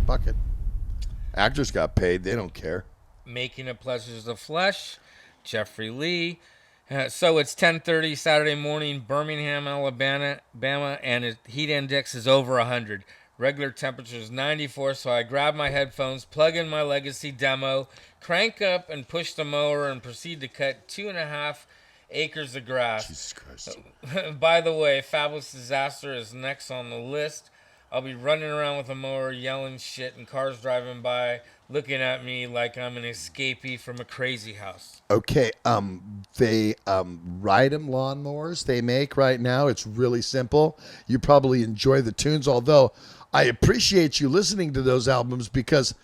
Fuck it. Actors got paid. They don't care. Making of Pleasures of the Flesh, Jeffrey Lee. So it's 10:30 Saturday morning, Birmingham, Alabama, and its heat index is over 100. Regular temperature is 94, so I grab my headphones, plug in my legacy demo, crank up and push the mower, and proceed to cut 2.5 acres of grass. Jesus Christ. By the way, Fabulous Disaster is next on the list. I'll be running around with a mower, yelling shit, and cars driving by, looking at me like I'm an escapee from a crazy house. Okay, they ride 'em lawnmowers they make right now. It's really simple. You probably enjoy the tunes, although I appreciate you listening to those albums because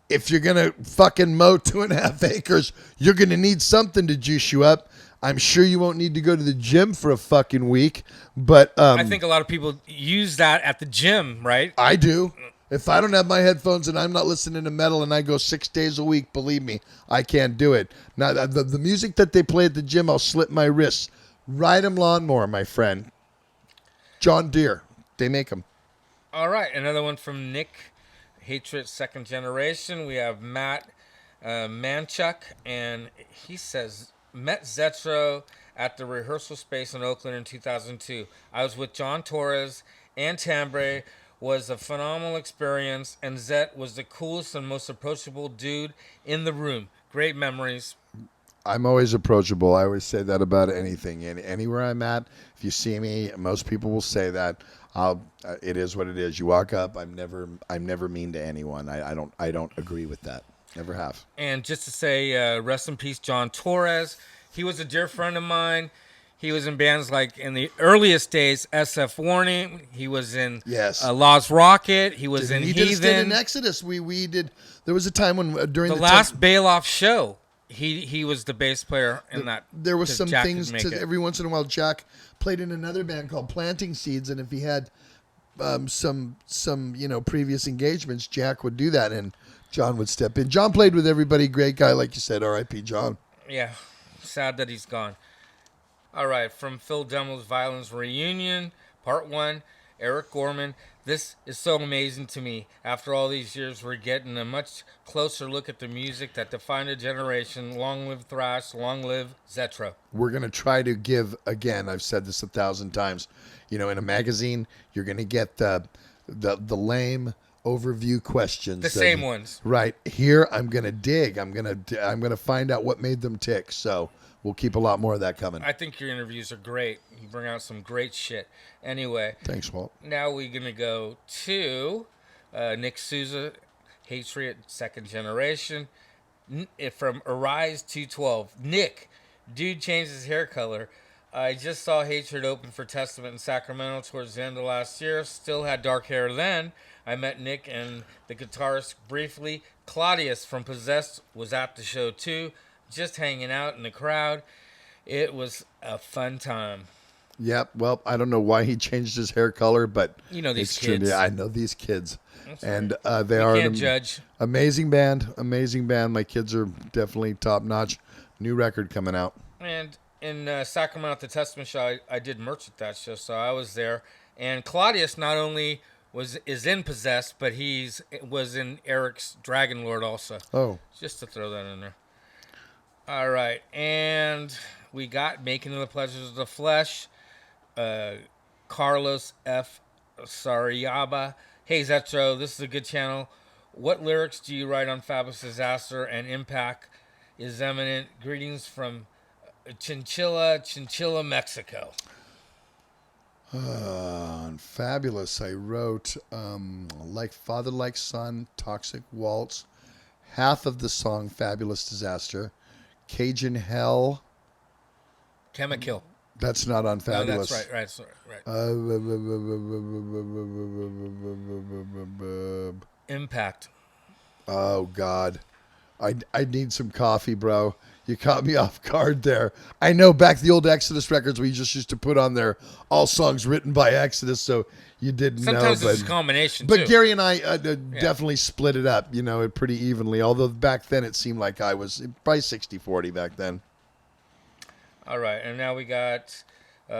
if you're going to fucking mow 2.5 acres, you're going to need something to juice you up. I'm sure you won't need to go to the gym for a fucking week, but I think a lot of people use that at the gym, right? I do. If I don't have my headphones and I'm not listening to metal and I go 6 days a week, believe me, I can't do it. Now, the music that they play at the gym, I'll slip my wrists. Ride 'em lawnmower, my friend. John Deere. They make them. All right, another one from Nick, Hatred Second Generation. We have Matt Manchuk, and he says, met Zetro at the rehearsal space in Oakland in 2002. I was with John Torres and Tambre. Was a phenomenal experience, and Zet was the coolest and most approachable dude in the room. Great memories. I'm always approachable. I always say that about anything. Anywhere I'm at, if you see me, most people will say that. It is what it is. You walk up. I'm never mean to anyone. I don't agree with that. Never have. And just to say, rest in peace, John Torres. He was a dear friend of mine. He was in bands like in the earliest days, SF Warning. He was in Lost Rocket. He was in He Heathen. did a stint in Exodus. We did. There was a time when during the last Bailoff show, he was the bass player in that. There was some Jack things to every once in a while. Jack played in another band called Planting Seeds, and if he had some previous engagements, Jack would do that, and John would step in. John played with everybody. Great guy, like you said. R.I.P. John. Yeah, sad that he's gone. All right, from Phil Demmel's Violence Reunion, Part 1, Eric Gorman. This is so amazing to me. After all these years, we're getting a much closer look at the music that defined a generation. Long live thrash, long live Zetro. We're going to try to give, again, I've said this 1,000 times, in a magazine, you're going to get the lame overview questions. The same ones. Right. Here, I'm going to dig. I'm going to find out what made them tick. So we'll keep a lot more of that coming. I think your interviews are great. You bring out some great shit. Anyway. Thanks, Walt. Now we're going to go to Nick Souza, Hatred Second Generation, from Arise 212. Nick, dude changed his hair color. I just saw Hatred open for Testament in Sacramento towards the end of last year. Still had dark hair then. I met Nick and the guitarist briefly. Claudius from Possessed was at the show too. Just hanging out in the crowd. It was a fun time. Yep. Well, I don't know why he changed his hair color, but these kids. Yeah, I know these kids, and right. They are can't judge. Amazing band. Amazing band. My kids are definitely top notch. New record coming out. And in Sacramento at the Testament show, I did merch at that show, so I was there. And Claudius not only is in Possessed, but was in Eric's Dragon Lord also. Oh, just to throw that in there. All right, and we got Making of the Pleasures of the Flesh, Carlos F. Sariaba. Hey, Zetro, this is a good channel. What lyrics do you write on Fabulous Disaster and Impact is Eminent? Greetings from Chinchilla, Mexico. On Fabulous, I wrote Like Father, Like Son, Toxic Waltz, half of the song Fabulous Disaster, Cajun Hell. Chemical. That's not on Fabulous. No, that's right. Impact. Oh, God. I need some coffee, bro. You caught me off guard there. I know back the old Exodus records we just used to put on there all songs written by Exodus, so you didn't Sometimes know. It's a combination, but too. Gary and I definitely split it up, pretty evenly, although back then it seemed like I was probably 60-40 back then. All right, and now we got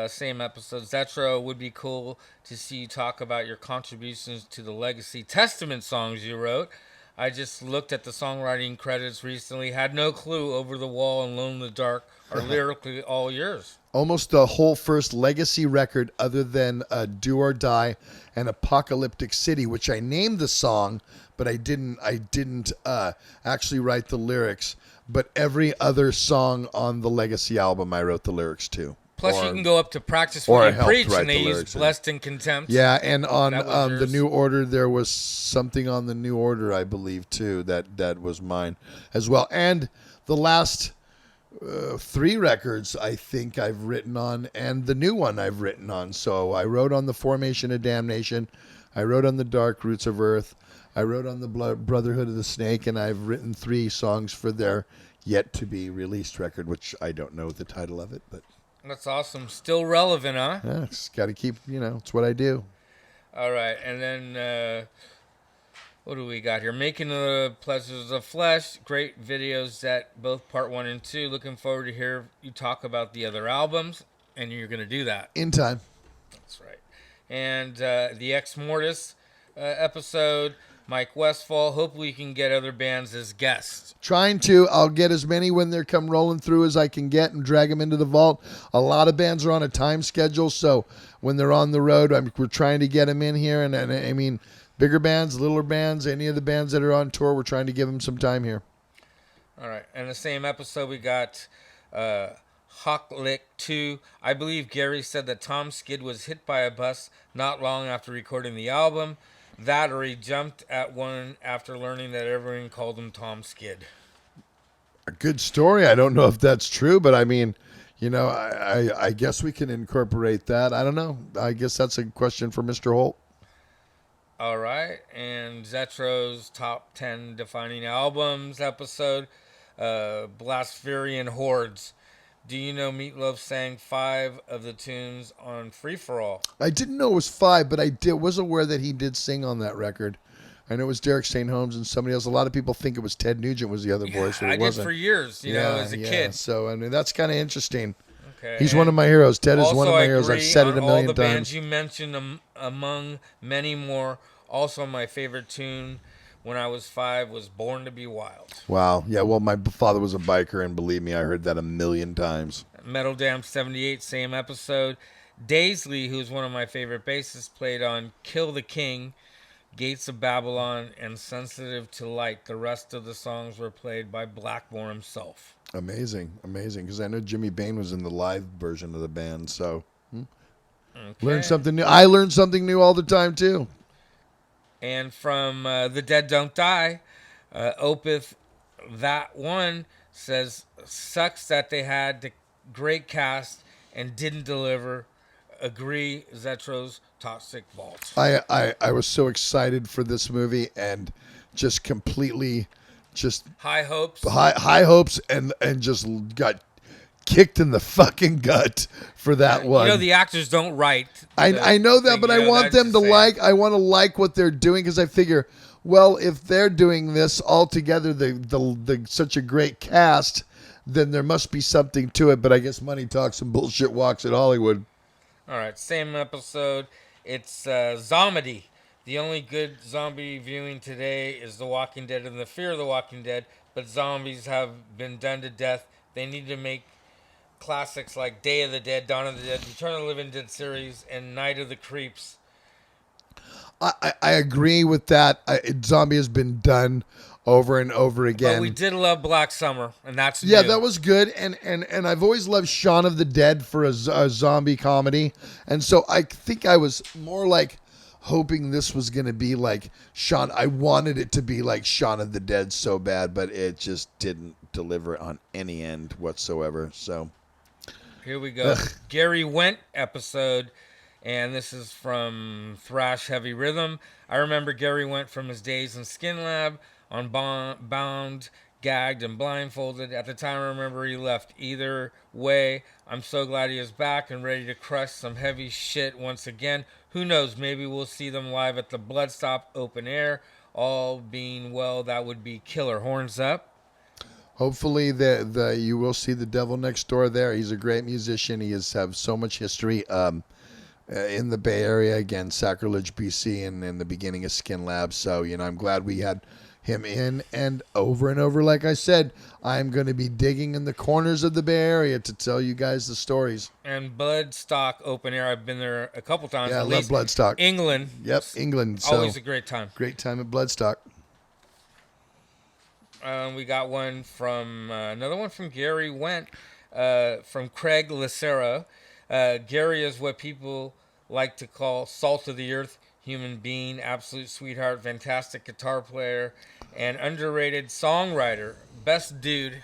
Same episode. Zetro, would be cool to see you talk about your contributions to the Legacy Testament songs you wrote. I just looked at the songwriting credits recently, had no clue Over the Wall and Alone in the Dark are lyrically all yours. Almost the whole first Legacy record, other than Do or Die and Apocalyptic City, which I named the song, but I didn't actually write the lyrics. But every other song on the Legacy album, I wrote the lyrics to. Plus, you can go up to practice or what I you helped preach, write and they the use lyrics in. blessed in contempt. Yeah, and on That was the yours. New Order, there was something on the New Order, I believe, too. That was mine as well. And the last 3 records I think I've written on, and the new one I've written on. So I wrote on the Formation of Damnation, I wrote on the Dark Roots of Earth, I wrote on the Brotherhood of the Snake, and I've written 3 songs for their yet to be released record, which I don't know the title of it, but That's awesome. Still relevant, huh? yeah, it's got to keep, it's what I do. All right, and then what do we got here? Making the Pleasures of Flesh. Great videos that both part 1 and 2. Looking forward to hear you talk about the other albums, and you're going to do that. In time. That's right. And the Ex Mortis episode, Mike Westfall. Hopefully you can get other bands as guests. Trying to. I'll get as many when they come rolling through as I can get and drag them into the vault. A lot of bands are on a time schedule, so when they're on the road, we're trying to get them in here. And I mean, bigger bands, littler bands, any of the bands that are on tour, we're trying to give them some time here. All right. And the same episode, we got Hawklick 2. I believe Gary said that Tom Skid was hit by a bus not long after recording the album. That or he jumped at one after learning that everyone called him Tom Skid. A good story. I don't know if that's true, but I mean, I guess we can incorporate that. I don't know. I guess that's a question for Mr. Holt. All right. And Zetro's top 10 defining albums episode, Blaspherian Hordes. Do you know Meatloaf sang 5 of the tunes on Free For All? I didn't know it was 5, but I was aware that he did sing on that record. I know it was Derek St. Holmes and somebody else. A lot of people think it was Ted Nugent was the other voice, but I it wasn't. did for years, as a kid. So, I mean, that's kind of interesting. Okay. He's one of my heroes. Ted is Also, one of my I heroes. I've agree said it on a million all the times. bands you mentioned, among many more. Also, my favorite tune when I was 5 was Born to Be Wild. Wow. Yeah, well, my father was a biker, and believe me, I heard that a million times. Metal Dam 78, same episode. Daisley, who's one of my favorite bassists, played on Kill the King, Gates of Babylon, and Sensitive to Light. The rest of the songs were played by Blackmore himself. Amazing. Because I know Jimmy Bain was in the live version of the band, so Okay. learn something new. I learn something new all the time, too. And from The Dead Don't Die, Opeth, that one says, sucks that they had the great cast and didn't deliver. Agree, Zetro's Toxic Vault. I was so excited for this movie and just completely High hopes. high hopes and just got kicked in the fucking gut for that one. The actors don't write. I know that, but I want them to I want to like what they're doing because I figure, well, if they're doing this all together, the such a great cast, then there must be something to it. But I guess money talks and bullshit walks in Hollywood. All right, same episode. It's SambaD. The only good zombie viewing today is The Walking Dead and The Fear of the Walking Dead, but zombies have been done to death. They need to make classics like Day of the Dead, Dawn of the Dead, Return of the Living Dead series, and Night of the Creeps. I agree with that. Zombie has been done over and over again. But we did love Black Summer, and that's yeah, new. that was good. And I've always loved Shaun of the Dead for a zombie comedy. And so I think I was more like hoping this was going to be like Shaun. I wanted it to be like Shaun of the Dead so bad, but it just didn't deliver on any end whatsoever. So here we go. Gary Went episode. And this is from Thrash Heavy Rhythm. I remember Gary Went from his days in Skin Lab on Bound, Gagged, and Blindfolded. At the time, I remember he left. Either way, I'm so glad he is back and ready to crush some heavy shit once again. Who knows? Maybe we'll see them live at the Bloodstock open air. All being well, that would be killer. Horns up. Hopefully, you will see the Devil Next Door there. He's a great musician. He has have so much history in the Bay Area. Again, Sacrilege, BC, and in the beginning of Skin Labs. So, I'm glad we had him in. And over, like I said, I'm going to be digging in the corners of the Bay Area to tell you guys the stories. And Bloodstock open air. I've been there a couple times. Yeah, I at love least. Bloodstock. England. Yep, England. So Always a great time. Great time at Bloodstock. We got one from another one from Gary Went from Craig Lucero. Gary is what people like to call salt of the earth, human being, absolute sweetheart, fantastic guitar player, and underrated songwriter. Best dude.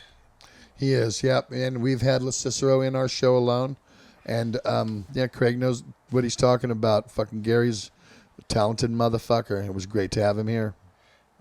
He is, yep. And we've had Cicero in our show alone. And, Craig knows what he's talking about. Fucking Gary's a talented motherfucker. It was great to have him here.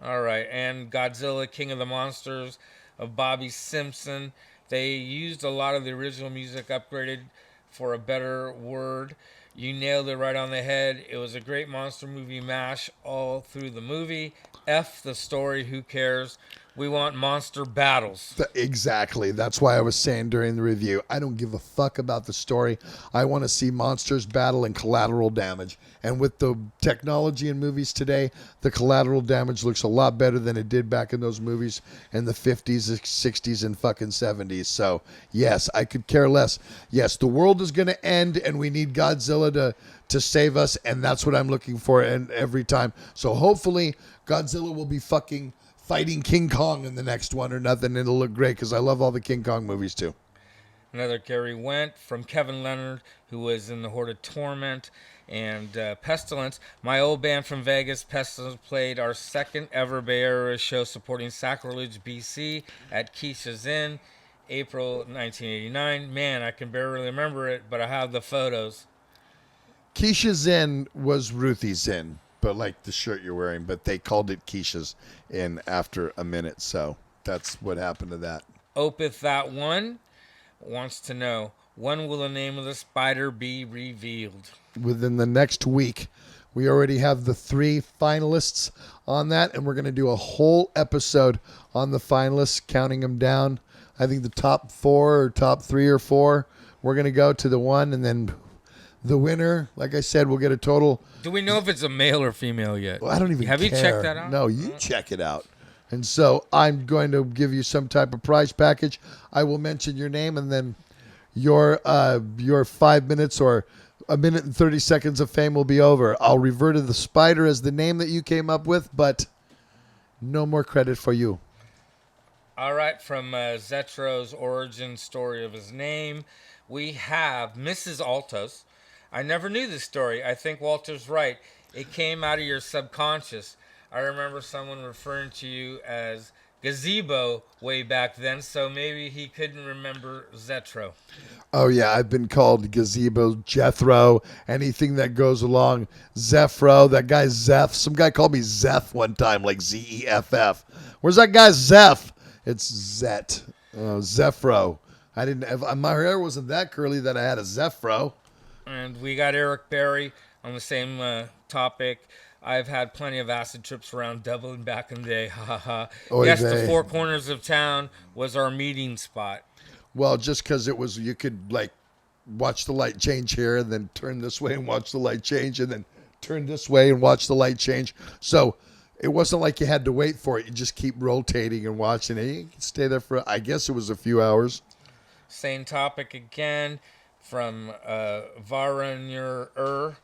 All right. And Godzilla, King of the Monsters of Bobby Simpson. They used a lot of the original music, upgraded for a better word. You nailed it right on the head. It was a great monster movie mash all through the movie. F the story, who cares? We want monster battles. Exactly. That's why I was saying during the review, I don't give a fuck about the story. I want to see monsters battle and collateral damage. And with the technology in movies today, the collateral damage looks a lot better than it did back in those movies in the 50s, 60s, and fucking 70s. So, yes, I could care less. Yes, the world is going to end, and we need Godzilla to save us, and that's what I'm looking for every time. So hopefully Godzilla will be fucking fighting King Kong in the next one or nothing. It'll look great because I love all the King Kong movies too. Another Gary Went from Kevin Leonard, who was in the Horde of Torment and Pestilence. My old band from Vegas, Pestilence, played our second ever Bay Area show supporting Sacrilege, BC at Keisha's Inn, April 1989. Man, I can barely remember it, but I have the photos. Keisha's Inn was Ruthie's Inn, but like the shirt you're wearing, but they called it Keisha's Inn after a minute, so that's what happened to that. Opeth That One wants to know, when will the name of the spider be revealed? Within the next week. We already have the 3 finalists on that, and we're going to do a whole episode on the finalists, counting them down. I think the top 4 or top 3 or 4, we're going to go to the one, and then the winner, like I said, will get a total. Do we know if it's a male or female yet? Well, I don't even Have care. you checked that out? No, you check it out. And so I'm going to give you some type of prize package. I will mention your name, and then your 5 minutes or a minute and 30 seconds of fame will be over. I'll revert to the spider as the name that you came up with, but no more credit for you. All right, from Zetro's origin story of his name, we have Mrs. Altos. I never knew this story. I think Walter's right. It came out of your subconscious. I remember someone referring to you as Gazebo way back then, so maybe he couldn't remember Zetro. Oh, yeah, I've been called Gazebo, Jethro, anything that goes along. Zephro, that guy Zeph. Some guy called me Zeph one time, like Zeff. Where's that guy Zeph? It's Zet. Zephro. My hair wasn't that curly that I had a Zephro. And we got Eric Berry on the same topic. I've had plenty of acid trips around Dublin back in the day. Ha ha ha. Yes, the Four Corners of Town was our meeting spot. Well, just because it was, you could like watch the light change here and then turn this way and watch the light change and then turn this way and watch the light change. So it wasn't like you had to wait for it. You just keep rotating and watching it. You could stay there for, I guess it was a few hours. Same topic again from Varanur.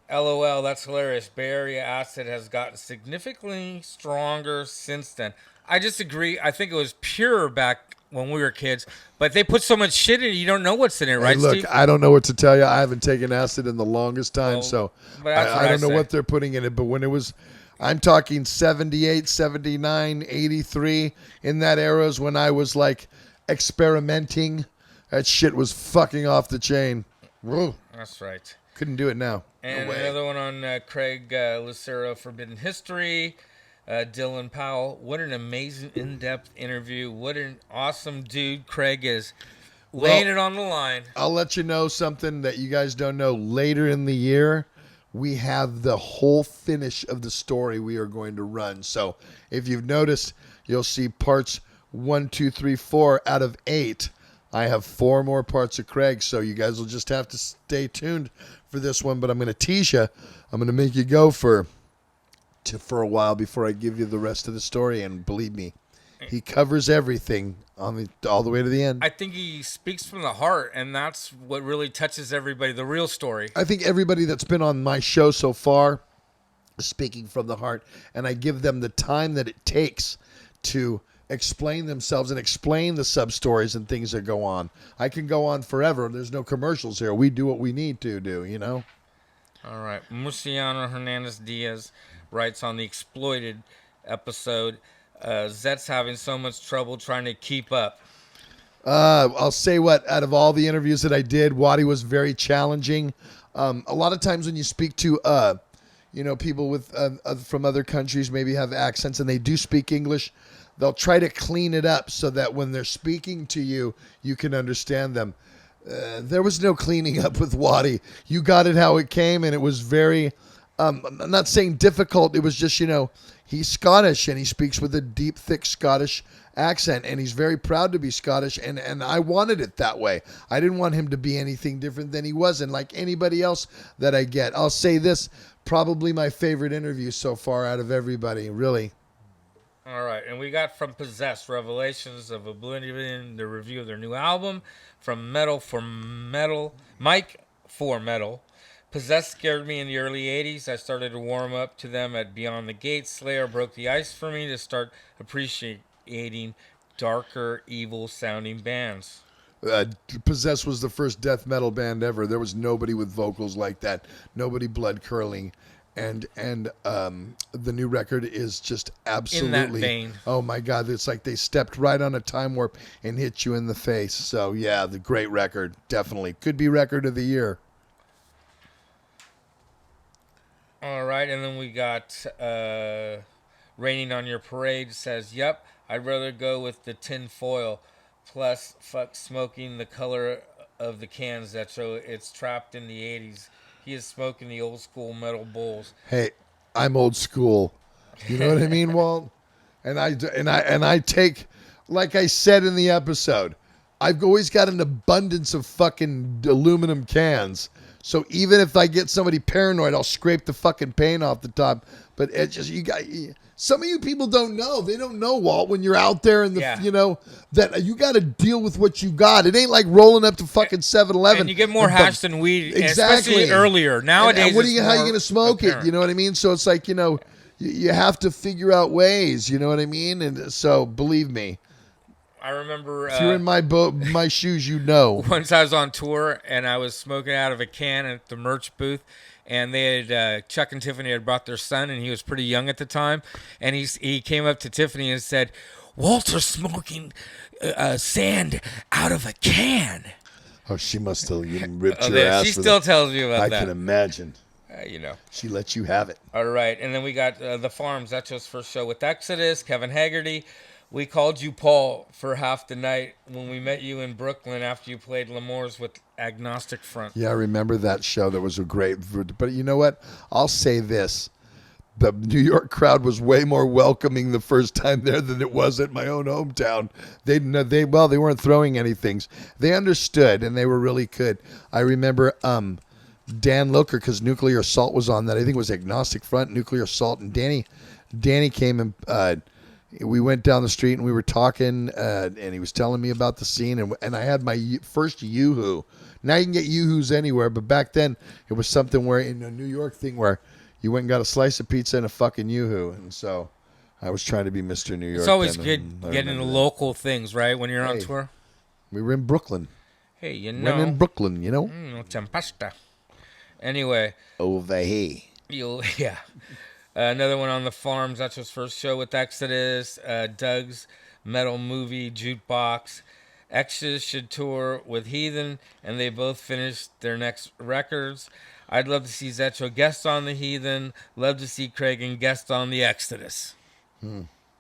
LOL, that's hilarious. Bay Area acid has gotten significantly stronger since then. I disagree. I think it was pure back when we were kids, but they put so much shit in it, you don't know what's in it, right, look, Steve? I don't know what to tell you. I haven't taken acid in the longest time, so I don't know what they're putting in it. But when it was, I'm talking 78, 79, 83, in that era is when I was like experimenting. That shit was fucking off the chain. Whoa. That's right. Couldn't do it now. And another one on Craig Lucero, Forbidden History. Dylan Powell. What an amazing in-depth interview. What an awesome dude Craig is. Laying it on the line. I'll let you know something that you guys don't know. Later in the year, we have the whole finish of the story we are going to run. So if you've noticed, you'll see parts 1, 2, 3, 4 out of 8. I have 4 more parts of Craig, so you guys will just have to stay tuned for this one. But I'm going to tease you. I'm going to make you go for a while before I give you the rest of the story. And believe me, he covers everything all the way to the end. I think he speaks from the heart, and that's what really touches everybody, the real story. I think everybody that's been on my show so far is speaking from the heart, and I give them the time that it takes to explain themselves and explain the sub-stories and things that go on. I can go on forever. There's no commercials here. We do what we need to do, you know? All right. Musiano Hernandez Diaz writes on the Exploited episode, Zet's having so much trouble trying to keep up. I'll say what, out of all the interviews that I did, Wadi was very challenging. A lot of times when you speak to, people with from other countries, maybe have accents, and they do speak English, they'll try to clean it up so that when they're speaking to you, you can understand them. There was no cleaning up with Wadi. You got it how it came, and it was very, I'm not saying difficult. It was just, he's Scottish, and he speaks with a deep, thick Scottish accent, and he's very proud to be Scottish, and I wanted it that way. I didn't want him to be anything different than he wasn't, like anybody else that I get. I'll say this, probably my favorite interview so far out of everybody, really. All right, and we got from Possessed, Revelations of Oblivion, the review of their new album, from Mike for Metal. Possessed scared me in the early 80s. I started to warm up to them at Beyond the Gate. Slayer broke the ice for me to start appreciating darker, evil-sounding bands. Possessed was the first death metal band ever. There was nobody with vocals like that. Nobody blood curling. And the new record is just absolutely... In that vein. Oh, my God. It's like they stepped right on a time warp and hit you in the face. So, yeah, the great record. Definitely. Could be record of the year. All right, and then we got Raining on Your Parade says, yep, I'd rather go with the tin foil. Plus, fuck smoking the color of the cans, Zetro. It's trapped in the 80s. He is smoking the old school metal bowls. Hey, I'm old school. You know what I mean, Walt? And I take, like I said in the episode, I've always got an abundance of fucking aluminum cans. So even if I get somebody paranoid, I'll scrape the fucking paint off the top. But it's just, some of you people don't know. They don't know, Walt, when you're out there in the, that you got to deal with what you got. It ain't like rolling up to fucking 7-Eleven. And you get more hash than weed, exactly. Especially earlier. Nowadays, and how are you going to smoke apparent. it? You know what I mean? So it's like, you have to figure out ways. You know what I mean? And so believe me. I remember if you're in my shoes, you know. Once I was on tour and I was smoking out of a can at the merch booth, and they had Chuck and Tiffany had brought their son, and he was pretty young at the time, and he came up to Tiffany and said, "Walter's smoking sand out of a can." Oh, she must have ripped your ass. She still tells me about that. I can imagine. She lets you have it. All right, and then we got the Farms. That's his first show with Exodus, Kevin Haggerty. We called you Paul for half the night when we met you in Brooklyn after you played L'Amour's with Agnostic Front. Yeah, I remember that show. That was a great... But you know what? I'll say this. The New York crowd was way more welcoming the first time there than it was at my own hometown. They weren't throwing anything. They understood, and they were really good. I remember Dan Loker, because Nuclear Assault was on that. I think it was Agnostic Front, Nuclear Assault, and Danny came and... we went down the street and we were talking, and he was telling me about the scene, and I had my first Yoo-hoo. Now you can get Yoo-hoos anywhere, but back then it was something where in a New York thing where you went and got a slice of pizza and a fucking Yoo-hoo, and so I was trying to be Mr. New York. It's always good getting the local things, right, when you're on tour. We were in Brooklyn. Hey, We're in Brooklyn, Tempesta. Anyway. Over here. Yeah. Another one on the Farms. That's his first show with Exodus. Doug's Metal Movie Jukebox. Exodus should tour with Heathen, and they both finished their next records. I'd love to see Zetro guest on the Heathen. Love to see Craig and guest on the Exodus.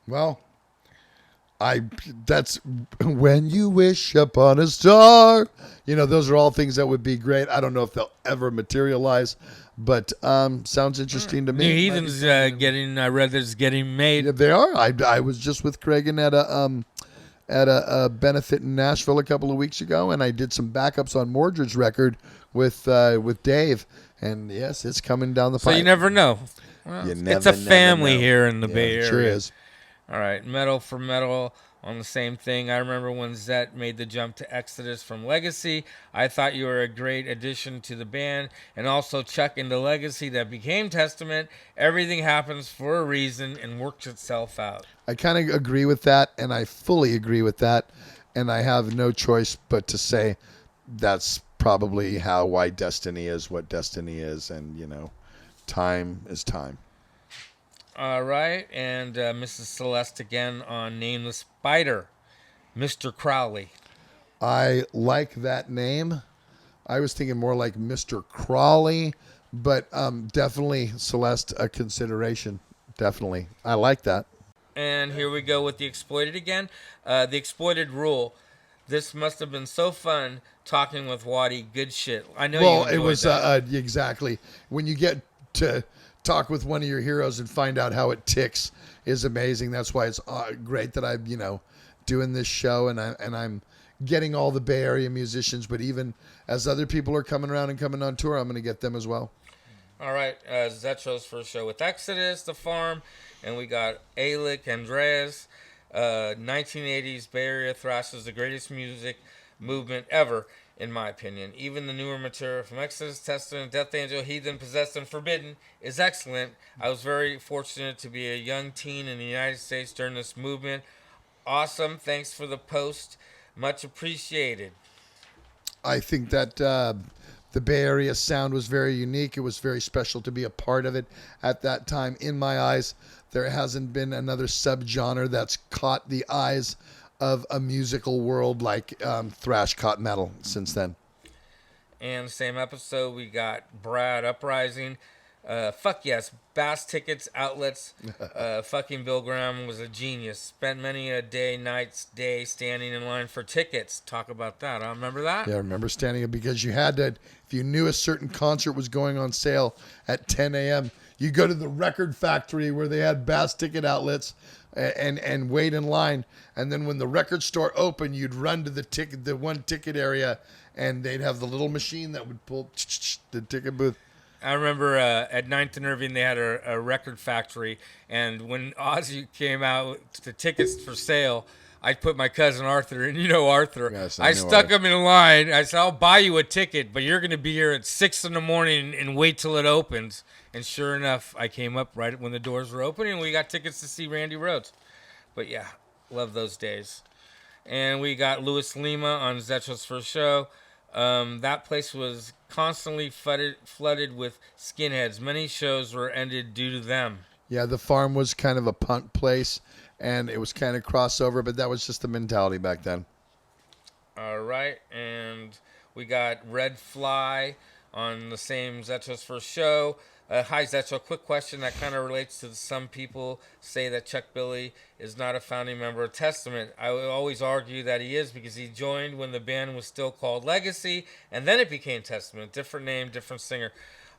Well, that's When You Wish Upon a Star. Those are all things that would be great. I don't know if they'll ever materialize, but sounds interesting to me. New Heathen's I read that it's getting made. Yeah, they are. I was just with Craig and Aneta at a benefit in Nashville a couple of weeks ago, and I did some backups on Mordred's record with Dave. And yes, it's coming down the So pipe. you never know. Well, You it's a never family know. here in the Yeah, Bay it Area. sure is. All right, metal for metal on the same thing. I remember when Zet made the jump to Exodus from Legacy. I thought you were a great addition to the band, and also Chuck into Legacy that became Testament. Everything happens for a reason and works itself out. I kind of agree with that, and I fully agree with that, and I have no choice but to say that's probably why Destiny is what Destiny is, and time is time. All right, and Mrs. Celeste again on Nameless Spider, Mr. Crowley. I like that name. I was thinking more like Mr. Crawley, but definitely Celeste a consideration. Definitely. I like that. And here we go with the Exploited again. The Exploited rule. This must have been so fun talking with Wadi. Good shit. I know you enjoyed it was that. exactly. When you get to talk with one of your heroes and find out how it ticks is amazing. That's why it's great that I'm, doing this show and I'm getting all the Bay Area musicians, but even as other people are coming around and coming on tour, I'm going to get them as well. All right, Zetro's first show with Exodus, The Farm, and we got Alec, Andreas. 1980s Bay Area thrash is the greatest music movement ever, in my opinion. Even the newer material from Exodus, Testament, Death Angel, Heathen, Possessed, and Forbidden is excellent. I was very fortunate to be a young teen in the United States during this movement. Awesome. Thanks for the post. Much appreciated. I think that the Bay Area sound was very unique. It was very special to be a part of it at that time. In my eyes, there hasn't been another subgenre that's caught the eyes of a musical world like thrash caught metal since then. And same episode, we got Brad Uprising. Fuck yes, Bass Tickets Outlets. Fucking Bill Graham was a genius. Spent many a day standing in line for tickets. Talk about that. I remember that. Yeah, I remember standing up because you had to, if you knew a certain concert was going on sale at 10 a.m., you go to the record factory where they had Bass Ticket Outlets and wait in line. And then when the record store opened, you'd run to the one ticket area, and they'd have the little machine that would pull the ticket booth. I remember at 9th and Irving, they had a record factory. And when Ozzy came out with the tickets for sale, I put my cousin Arthur, and you know Arthur. Yes, I stuck him in line. I said, I'll buy you a ticket, but you're going to be here at 6 in the morning and wait till it opens. And sure enough, I came up right when the doors were opening, and we got tickets to see Randy Rhoads. But yeah, love those days. And we got Louis Lima on Zetro's first show. That place was constantly flooded with skinheads. Many shows were ended due to them. Yeah, the farm was kind of a punk place, and it was kind of crossover, but that was just the mentality back then. All right, and we got Red Fly on the same Zetro's first show. Hi, Zetro. Quick question that kind of relates to some people say that Chuck Billy is not a founding member of Testament. I would always argue that he is because he joined when the band was still called Legacy, and then it became Testament. Different name, different singer.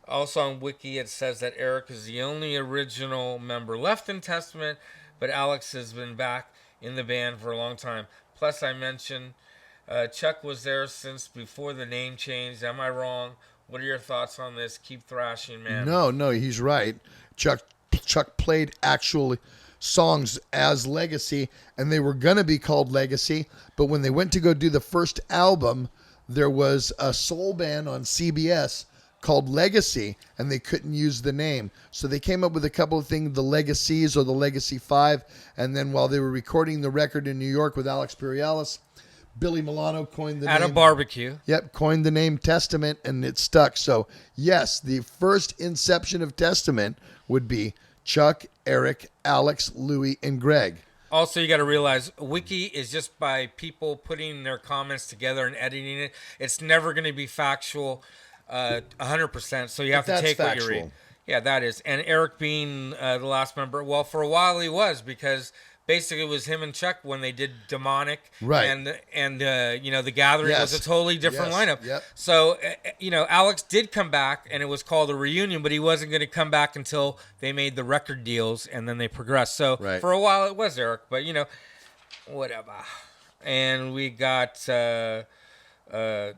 Also on Wiki, it says that Eric is the only original member left in Testament, but Alex has been back in the band for a long time. Plus, I mentioned Chuck was there since before the name changed. Am I wrong? What are your thoughts on this? Keep thrashing, man. No, he's right. Chuck played actual songs as Legacy, and they were going to be called Legacy, but when they went to go do the first album, there was a soul band on CBS called Legacy, and they couldn't use the name. So they came up with a couple of things, the Legacies or the Legacy 5, and then while they were recording the record in New York with Alex Pirialis, Billy Milano coined the name. At a barbecue. Yep, coined the name Testament, and it stuck. So, yes, the first inception of Testament would be Chuck, Eric, Alex, Louie, and Greg. Also, you got to realize Wiki is just by people putting their comments together and editing it. It's never going to be factual 100%, so you have to take factual. what you read. Yeah, that is. And Eric being the last member, well, for a while he was, because basically it was him and Chuck when they did Demonic. Right. And The Gathering was a totally different lineup. Yep. So, Alex did come back, and it was called a reunion, but he wasn't going to come back until they made the record deals, and then they progressed. So, Right. for a while it was Eric, but, whatever. And we got uh, the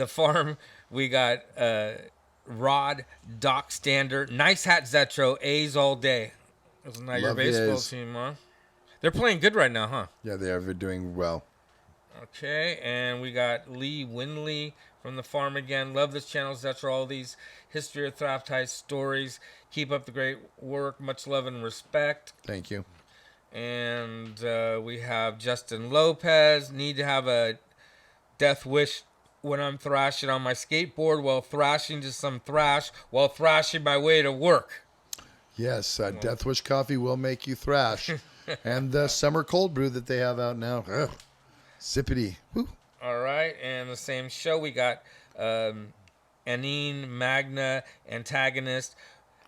farm. We got Rod, Doc Standard, Nice Hat Zetro, A's all day. That's not your Love the baseball A's. team, huh? They're playing good right now, huh? Yeah, they are. They're doing well. Okay, and we got Lee Winley from the farm again. Love this channel, Zetro. All these history of thrash heist stories. Keep up the great work. Much love and respect. Thank you. And we have Justin Lopez. Need to have a death wish when I'm thrashing on my skateboard while thrashing to some thrash while thrashing my way to work. Yes, Death Wish coffee will make you thrash. And the summer cold brew that they have out now. Ugh. Sippity. Woo. All right, and the same show we got Anine Magna antagonist.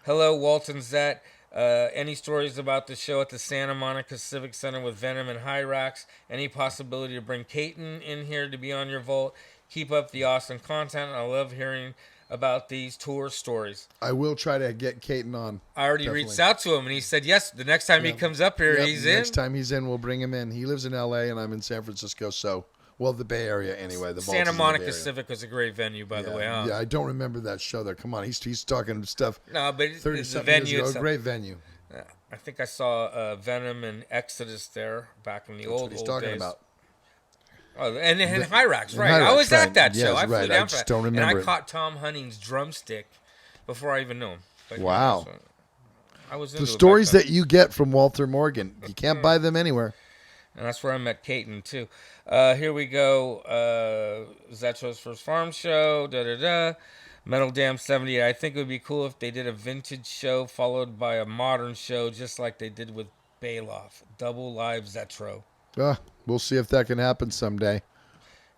Hello, Walton Zet. Any stories about the show at the Santa Monica Civic Center with Venom and Hyrax? Any possibility to bring Caton in here to be on your vault? Keep up the awesome content. I love hearing about these tour stories. I will try to get Caton on. I already Definitely. reached out to him, and he said yes. The next time he comes up here, Yep, he's in. Next time he's in, we'll bring him in. He lives in L.A. and I'm in San Francisco, so... Well, the Bay Area anyway. The Santa Baltimore's in the Bay Monica Area. Civic was a great venue, by the way. Huh? Yeah, I don't remember that show there. Come on, he's talking stuff. No, but it's the 30-something venue years ago. itself. Great venue. I think I saw Venom and Exodus there back in the That's old what he's old talking days. about. Oh, and Hyrax, right? Hyrax, I was at right. that Yes, show. I flew right. I down for just that. don't And remember I it. caught Tom Hunning's drumstick before I even knew him. But, Wow. so I was The into stories it back that you get from Walter Morgan, you can't buy them anywhere. then. And that's where I met Caton, too. Here we go. Zetro's first farm show. Da-da-da. Metal Dam 70. I think it would be cool if they did a vintage show followed by a modern show, just like they did with Bailoff. Double live Zetro. We'll see if that can happen someday.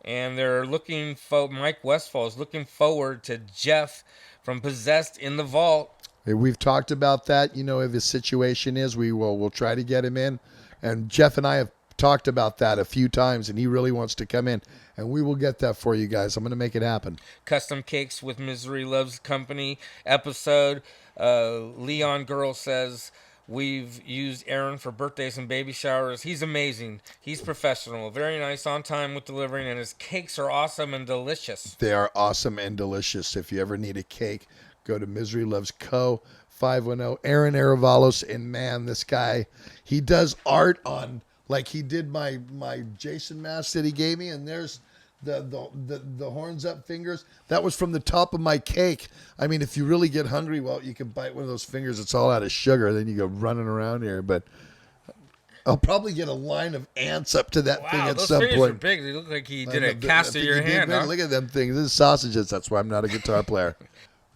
And they're looking Mike Westfall is looking forward to Jeff from Possessed in the Vault. Hey, we've talked about that. You know, if his situation is, we'll try to get him in. And Jeff and I have talked about that a few times, and he really wants to come in. And we will get that for you guys. I'm going to make it happen. Custom Cakes with Misery Loves Company episode. Leon Girl says, we've used Aaron for birthdays and baby showers. He's amazing. He's professional. Very nice, on time with delivering, and his cakes are awesome and delicious. They are awesome and delicious. If you ever need a cake, go to Misery Loves Co. 510 Aaron Aravalos. And man, this guy, he does art on, like he did my Jason mask that he gave me, and there's the horns up fingers. That was from the top of my cake. I mean, if you really get hungry, well, you can bite one of those fingers. It's all out of sugar. Then you go running around here. But I'll probably get a line of ants up to that thing at those some fingers point. are big. They look like he did a cast of your hand. Huh? Look at them things. This is sausages. That's why I'm not a guitar player.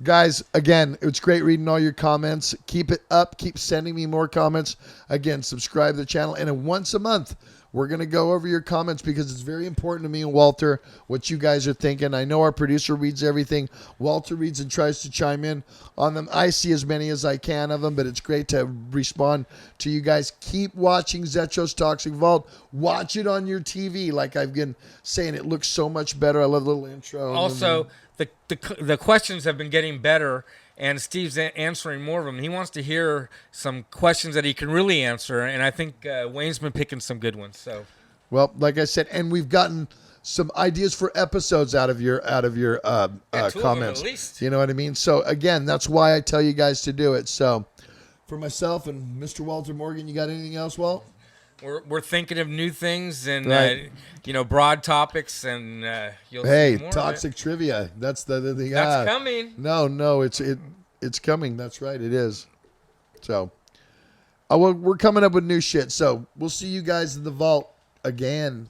Guys, again, it's great reading all your comments. Keep it up. Keep sending me more comments. Again, subscribe to the channel. And once a month, we're going to go over your comments because it's very important to me and Walter what you guys are thinking. I know our producer reads everything. Walter reads and tries to chime in on them. I see as many as I can of them, but it's great to respond to you guys. Keep watching Zetro's Toxic Vault. Watch it on your TV. Like I've been saying, it looks so much better. I love the little intro. Also, the questions have been getting better, and Steve's answering more of them. He wants to hear some questions that he can really answer, and I think Wayne's been picking some good ones. So, well, like I said, and we've gotten some ideas for episodes out of your comments. At least. You know what I mean? So again, that's why I tell you guys to do it. So for myself and Mr. Walter Morgan, you got anything else, Walt? We're thinking of new things and Right. broad topics, and you'll Hey, see more toxic trivia. That's the That's coming. No, it's coming. That's right, it is. So, we're coming up with new shit. So we'll see you guys in the vault again.